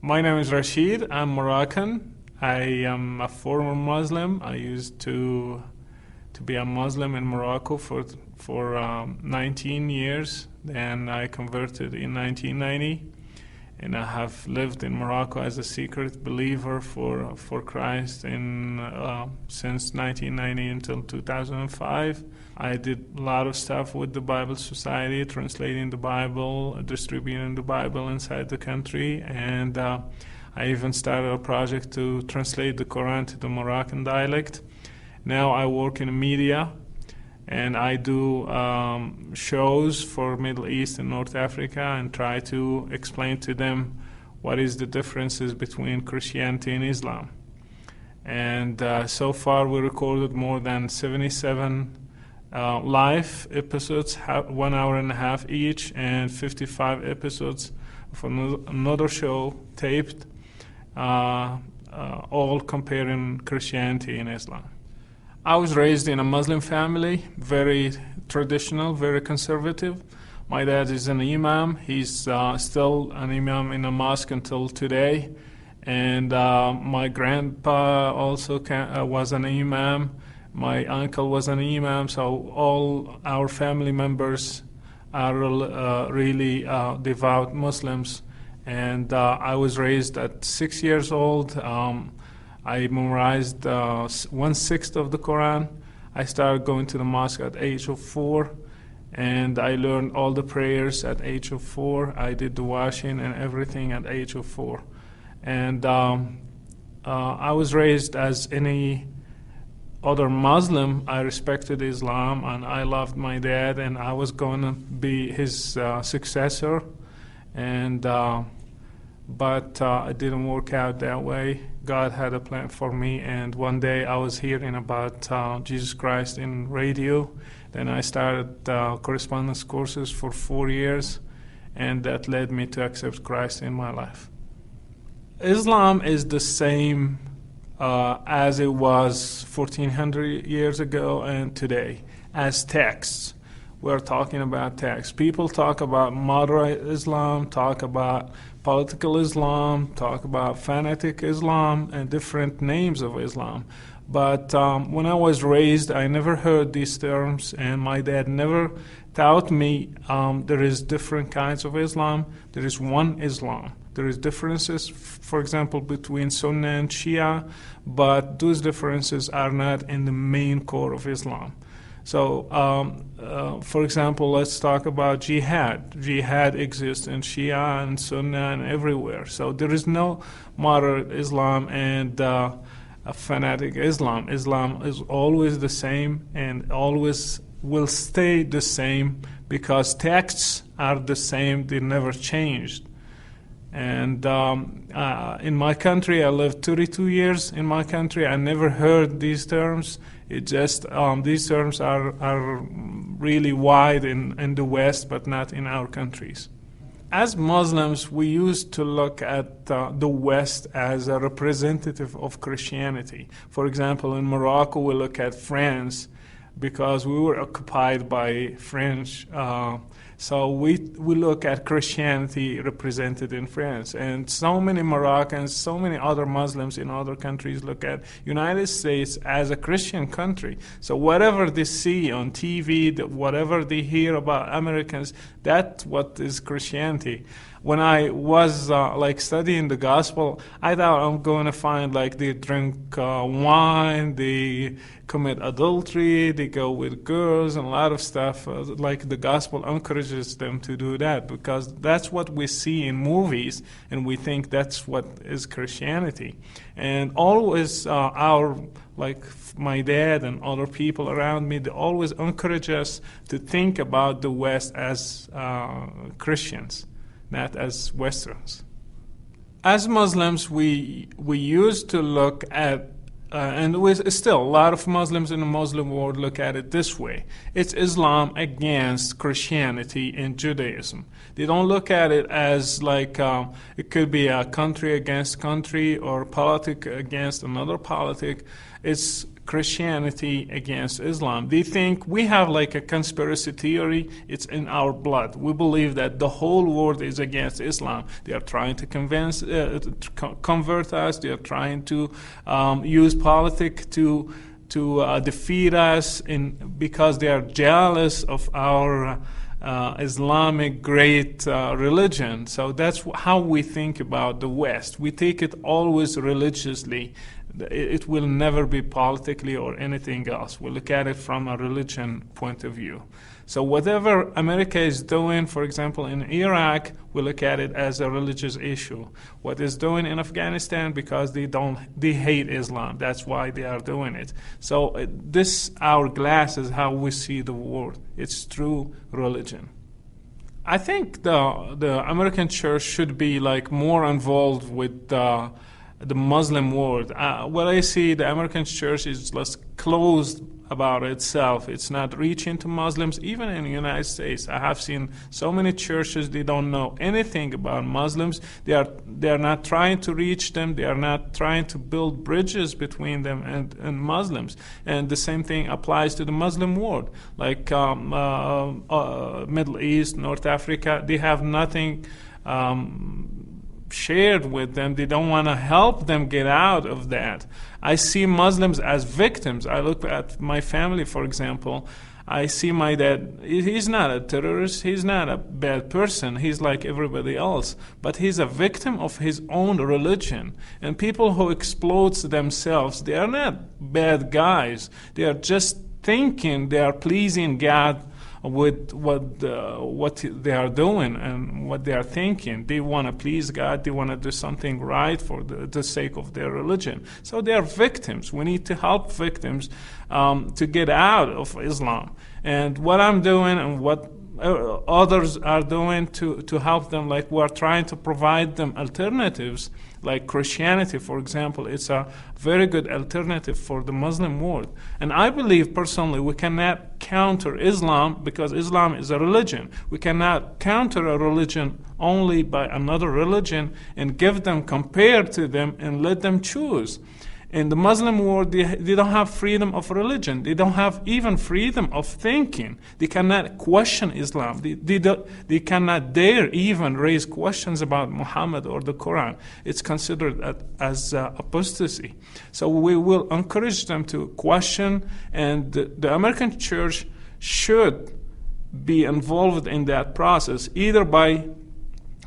My name is Rachid. I'm Moroccan. I am a former Muslim. I used to be a Muslim in Morocco for 19 years. Then I converted in 1990, and I have lived in Morocco as a secret believer for Christ since 1990 until 2005. I did a lot of stuff with the Bible Society, translating the Bible, distributing the Bible inside the country, and I even started a project to translate the Quran to the Moroccan dialect. Now I work in media, and I do shows for Middle East and North Africa and try to explain to them what is the differences between Christianity and Islam. And so far we recorded more than 77 live episodes, 1 hour and a half each, and 55 episodes of another show taped, all comparing Christianity and Islam. I was raised in a Muslim family, very traditional, very conservative. My dad is an imam. He's still an imam in a mosque until today. And my grandpa also was an imam. My uncle was an imam. So all our family members are really devout Muslims. And I was raised at 6 years old. I memorized 1/6 of the Quran. I started going to the mosque at age of 4, and I learned all the prayers at age of 4. I did the washing and everything at age of 4. And I was raised as any other Muslim. I respected Islam, and I loved my dad, and I was going to be his successor. And but it didn't work out that way. God had a plan for me, and one day I was hearing about Jesus Christ in radio. Then I started correspondence courses for 4 years, and that led me to accept Christ in my life. Islam is the same as it was 1400 years ago and today as texts. We're talking about texts. People talk about moderate Islam, talk about political Islam, talk about fanatic Islam, and different names of Islam. But when I was raised, I never heard these terms, and my dad never taught me there is different kinds of Islam. There is one Islam. There is differences, for example, between Sunnah and Shia, but those differences are not in the main core of Islam. So, for example, let's talk about jihad. Jihad exists in Shia and Sunnah and everywhere. So there is no moderate Islam and a fanatic Islam. Islam is always the same and always will stay the same because texts are the same. They never changed. And in my country, I lived 32 years in my country. I never heard these terms. It just these terms are really wide in the West, but not in our countries. As Muslims, we used to look at the West as a representative of Christianity. For example, in Morocco, we look at France because we were occupied by French. So we look at Christianity represented in France. And so many Moroccans, so many other Muslims in other countries look at United States as a Christian country. So whatever they see on TV, whatever they hear about Americans, that's what is Christianity. When I was studying the gospel, I thought I'm going to find they drink wine, they commit adultery, they go with girls and a lot of stuff. The gospel encourages them to do that because that's what we see in movies, and we think that's what is Christianity. And always my dad and other people around me, they always encourage us to think about the West as Christians, not as Westerns. As Muslims, we used to look at, and still a lot of Muslims in the Muslim world look at it this way. It's Islam against Christianity and Judaism. They don't look at it as it could be a country against country or politic against another politic. It's Christianity against Islam. They think we have like a conspiracy theory. It's in our blood. We believe that the whole world is against Islam. They are trying to convert us. They are trying to use politics to defeat us because they are jealous of our Islamic great religion. So that's how we think about the West. We take it always religiously. It will never be politically or anything else. We look at it from a religion point of view. So whatever America is doing, for example, in Iraq, we look at it as a religious issue. What is doing in Afghanistan, because they hate Islam. That's why they are doing it. So this hourglass is how we see the world. It's through religion. I think the American church should be like more involved with the Muslim world. What I see, the American church is less closed about itself. It's not reaching to Muslims. Even in the United States, I have seen so many churches, they don't know anything about Muslims. They are not trying to reach them. They are not trying to build bridges between them and Muslims. And the same thing applies to the Muslim world. Like Middle East, North Africa, they have nothing shared with them. They don't want to help them get out of that. I see Muslims as victims. I look at my family, for example. I see my dad. He's not a terrorist. He's not a bad person. He's like everybody else. But he's a victim of his own religion. And people who explode themselves, they are not bad guys. They are just thinking they are pleasing God with what they are doing and what they are thinking. They want to please God. They want to do something right for the sake of their religion. So they are victims. We need to help victims to get out of Islam. And what I'm doing and what others are doing to help them, like we're trying to provide them alternatives, like Christianity, for example. It's a very good alternative for the Muslim world. And I believe personally we cannot counter Islam because Islam is a religion. We cannot counter a religion only by another religion and give them, compare to them, and let them choose. In the Muslim world, they don't have freedom of religion. They don't have even freedom of thinking. They cannot question Islam. They cannot dare even raise questions about Muhammad or the Quran. It's considered as apostasy. So we will encourage them to question, and the American church should be involved in that process, either by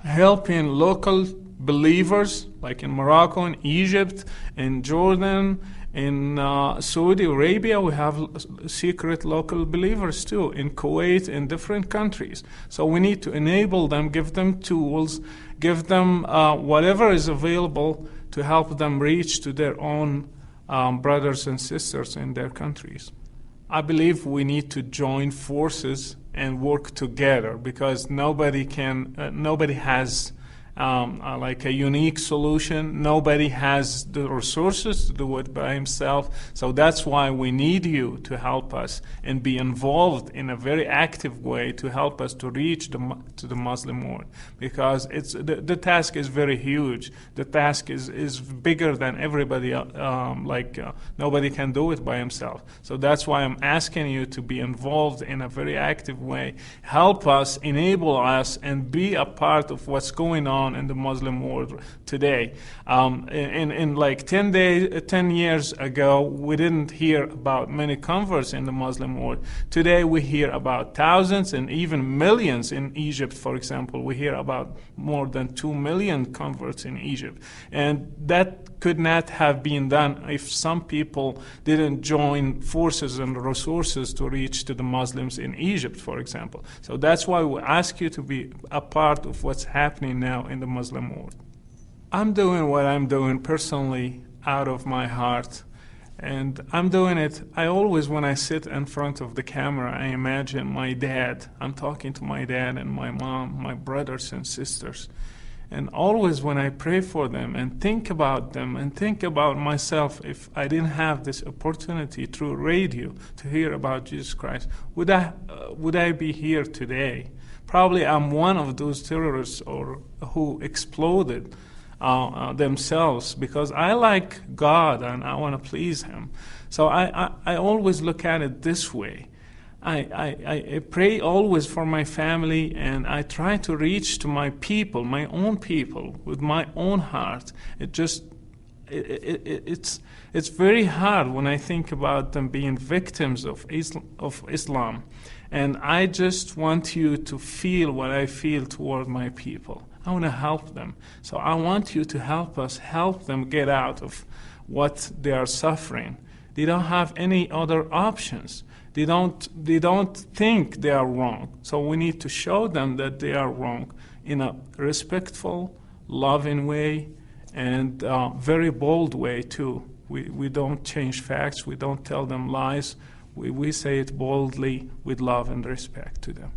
helping local believers, like in Morocco, in Egypt, in Jordan, in Saudi Arabia. We have secret local believers too, in Kuwait, in different countries. So we need to enable them, give them tools, give them whatever is available to help them reach to their own brothers and sisters in their countries. I believe we need to join forces and work together, because nobody has like a unique solution. Nobody has the resources to do it by himself. So that's why we need you to help us and be involved in a very active way to help us to reach to the Muslim world, because it's the task is very huge. The task is bigger than everybody. Nobody can do it by himself. So that's why I'm asking you to be involved in a very active way. Help us, enable us, and be a part of what's going on in the Muslim world today. In like 10 years ago, we didn't hear about many converts in the Muslim world. Today we hear about thousands and even millions in Egypt, for example. We hear about more than 2 million converts in Egypt. And that could not have been done if some people didn't join forces and resources to reach to the Muslims in Egypt, for example. So that's why we ask you to be a part of what's happening now in the Muslim world. I'm doing what I'm doing personally out of my heart, and I'm doing it. I always, when I sit in front of the camera, I imagine my dad. I'm talking to my dad and my mom, my brothers and sisters. And always when I pray for them and think about them and think about myself, if I didn't have this opportunity through radio to hear about Jesus Christ, would I be here today? Probably I'm one of those terrorists who exploded themselves, because I like God and I want to please Him. So I always look at it this way. I pray always for my family, and I try to reach to my people, my own people, with my own heart. It's very hard when I think about them being victims of Islam. And I just want you to feel what I feel toward my people. I want to help them. So I want you to help us, help them get out of what they are suffering. They don't have any other options. They don't think they are wrong. So we need to show them that they are wrong in a respectful, loving way, and very bold way too. We don't change facts. We don't tell them lies. We say it boldly with love and respect to them.